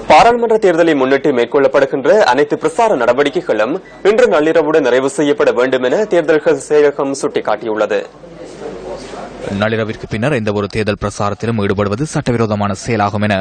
பாராளுமன்ற தேர்தலை முன்னிட்டு மேற்கொள்ளப்படுகின்ற அனைத்து பிரசார நடவடிக்கைகளும் இன்று நள்ளிரவுடன் நிறைவு செய்யப்பட வேண்டும் என தேர்தல்கள் செயலகம் சுட்டிக்காட்டியுள்ளது. நள்ளிரவிற்கு பின்னர் எந்தவொரு தேர்தல் பிரசாரத்திலும் ஈடுபடுவது சட்டவிரோதமான செயலாகும் என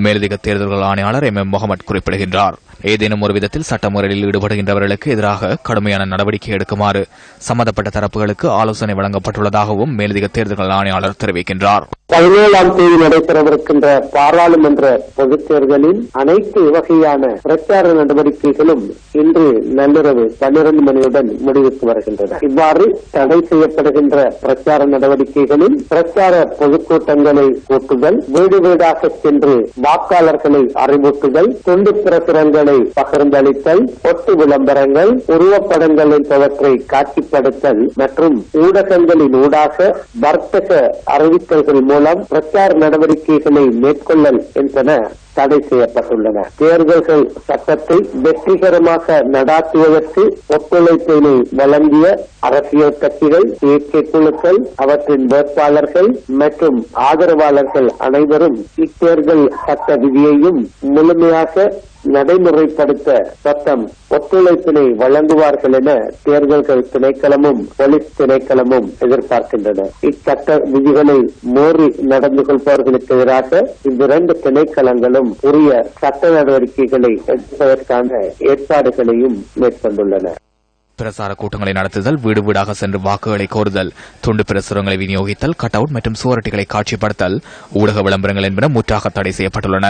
மேலதிக தேர்தல்கள் ஆணையாளர் MM முகமது குறிப்பிடுகின்றார். ஏதேனும் ஒரு விதத்தில் சட்டமுறையில் ஈடுபடுகின்றவர்களுக்கு எதிராக கடுமையான நடவடிக்கை எடுக்குமாறு சம்பந்தப்பட்ட தரப்புகளுக்கு ஆலோசனை வழங்கப்பட்டுள்ளதாகவும் மேலதிக தேர்தல்கள் ஆணையாளர் தெரிவிக்கின்றார். 17ஆம் தேதி நடைபெறவிருக்கின்ற பாராளுமன்ற பொதுத் தேர்தலில் அனைத்து வகையான பிரச்சார நடவடிக்கைகளும் இன்று நள்ளிரவு 12 மணியுடன் முடிவுக்கு வருகின்றன. இவ்வாறு தடை செய்யப்படுகின்ற பிரச்சார நடவடிக்கைகளில் பிரச்சார பொதுக்கூட்டங்களை கூட்டுதல், வீடு வீடாக சென்று வாக்காளர்களை அறிவூட்டுதல், துண்டு பிரசுரங்களை பகிர்ந்தளித்தல், ஒட்டு விளம்பரங்கள், உருவப்படங்கள் என்பவற்றை காட்சிப்படுத்தல் மற்றும் ஊடகங்களின் ஊடாக வர்த்தக அறிவித்தல்கள் மூலம் பிரச்சார நடவடிக்கைகளை மேற்கொள்ளல் என்பன தடை செய்யப்பட்டுள்ளன. தேர்தல்கள் சட்டத்தை வெற்றிகரமாக நடாத்துவதற்கு ஒத்துழைப்பினை வழங்கிய அரசியல் கட்சிகள், சுயேட்சை குழுக்கள், அவற்றின் வேட்பாளர்கள் மற்றும் ஆதரவாளர்கள் அனைவரும் இத்தேர்தல் சட்ட விதியையும் முழுமையாக நடைமுறைப்படுத்த சட்டம் ஒத்துழைப்பினை வழங்குவார்கள் என தேர்தல்கள் திணைக்களமும் போலீஸ் திணைக்களமும் எதிர்பார்க்கின்றன. இச்சட்ட விதிகளை மீறி நடந்து கொள்பவர்களுக்கு எதிராக இந்த 2 திணைக்களங்களும் உரிய சட்ட நடவடிக்கைகளை எடுப்பதற்கான ஏற்பாடுகளையும் மேற்கொண்டுள்ளன. பிரசார கூட்டங்களை நடத்துதல், வீடு வீடாக சென்று வாக்குகளை கோருதல், துண்டு பிரசுரங்களை விநியோகித்தல், கட் அவுட் மற்றும் சுவரொட்டிகளை காட்சிப்படுத்தல், ஊடக விளம்பரங்கள் என்பன முற்றாக தடை செய்யப்பட்டுள்ளன.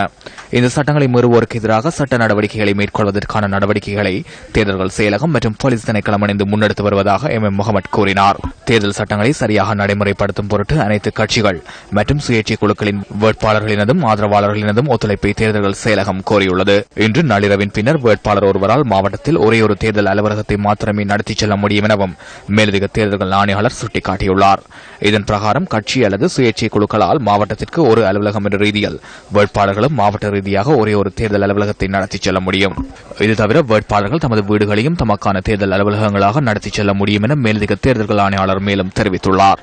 இந்த சட்டங்களை மீறுவோருக்கு எதிராக சட்ட நடவடிக்கைகளை மேற்கொள்வதற்கான நடவடிக்கைகளை தேர்தல்கள் செயலகம் மற்றும் போலீஸ் திணைக்களம் இணைந்து முன்னெடுத்து வருவதாக MM முகமது கூறினார். தேர்தல் சட்டங்களை சரியாக நடைமுறைப்படுத்தும் பொருட்டு அனைத்து கட்சிகள் மற்றும் சுயேட்சை குழுக்களின் வேட்பாளர்களினதும் ஆதரவாளர்களினதும் ஒத்துழைப்பை தேர்தல்கள் செயலகம் கோரியுள்ளது. இன்று நள்ளிரவின் பின்னர் வேட்பாளர் ஒருவரால் மாவட்டத்தில் ஒரே ஒரு தேர்தல் அலுவலகத்தை மாத்திரமே நடத்தி செல்ல முடியும் எனவும் மேலதிக தேர்தல்கள் ஆணையாளர் சுட்டிக்காட்டியுள்ளார். இதன் பிரகாரம் கட்சி அல்லது சுயேட்சை குழுக்களால் மாவட்டத்திற்கு ஒரு அலுவலகம் என்ற ரீதியில் வேட்பாளர்களும் மாவட்ட ரீதியாக ஒரே ஒரு தேர்தல் அலுவலகத்தை நடத்தி செல்ல முடியும். இது தவிர வேட்பாளர்கள் தமது வீடுகளையும் தமக்கான தேர்தல் அலுவலகங்களாக நடத்தி செல்ல முடியும் என மேலதிக தேர்தல்கள் ஆணையாளர் மேலும் தெரிவித்துள்ளார்.